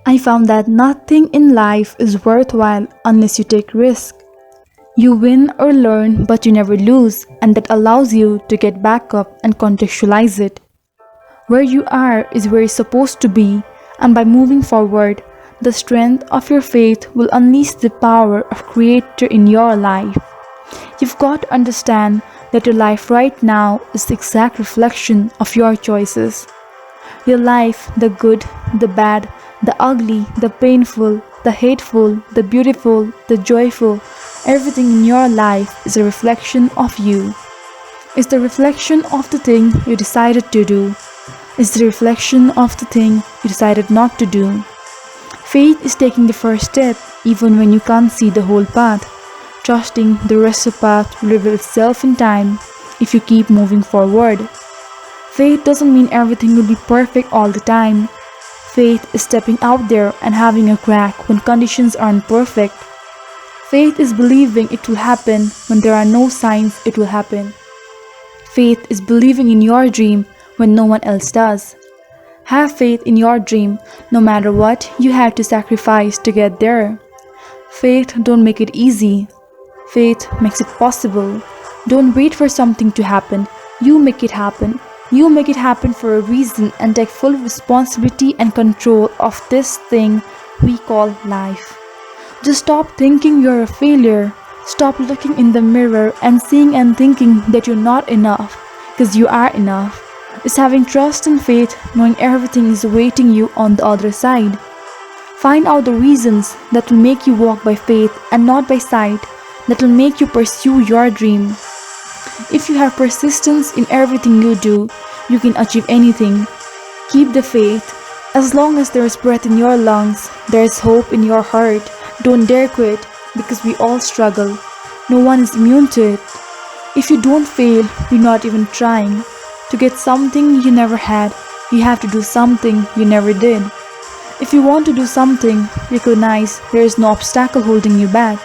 I found that nothing in life is worthwhile unless you take risk. You win or learn, but you never lose, and that allows you to get back up and contextualize it. Where you are is where you're supposed to be, and by moving forward, the strength of your faith will unleash the power of Creator in your life. You've got to understand that your life right now is the exact reflection of your choices. Your life, the good, the bad, the ugly, the painful, the hateful, the beautiful, the joyful, everything in your life is a reflection of you. It's the reflection of the thing you decided to do. It's the reflection of the thing you decided not to do. Faith is taking the first step even when you can't see the whole path. Trusting the rest of the path will reveal itself in time if you keep moving forward. Faith doesn't mean everything will be perfect all the time. Faith is stepping out there and having a crack when conditions aren't perfect. Faith is believing it will happen when there are no signs it will happen. Faith is believing in your dream when no one else does. Have faith in your dream no matter what you have to sacrifice to get there. Faith don't make it easy. Faith makes it possible. Don't wait for something to happen. You make it happen. You make it happen for a reason and take full responsibility and control of this thing we call life. Just stop thinking you're a failure. Stop looking in the mirror and seeing and thinking that you're not enough, because you are enough. It's having trust and faith, knowing everything is awaiting you on the other side. Find out the reasons that will make you walk by faith and not by sight, that will make you pursue your dream. If you have persistence in everything you do, you can achieve anything. Keep the faith. As long as there is breath in your lungs, there is hope in your heart. Don't dare quit, because we all struggle. No one is immune to it. If you don't fail, you're not even trying. To get something you never had, you have to do something you never did. If you want to do something, recognize there is no obstacle holding you back.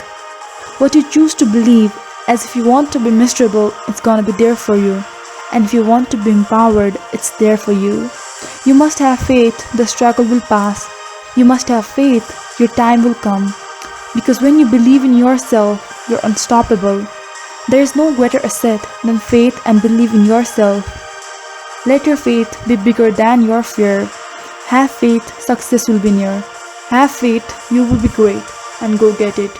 What you choose to believe, as if you want to be miserable, it's gonna be there for you. And if you want to be empowered, it's there for you. You must have faith, the struggle will pass. You must have faith, your time will come. Because when you believe in yourself, you're unstoppable. There is no greater asset than faith and believe in yourself. Let your faith be bigger than your fear. Have faith, success will be near. Have faith, you will be great, and go get it.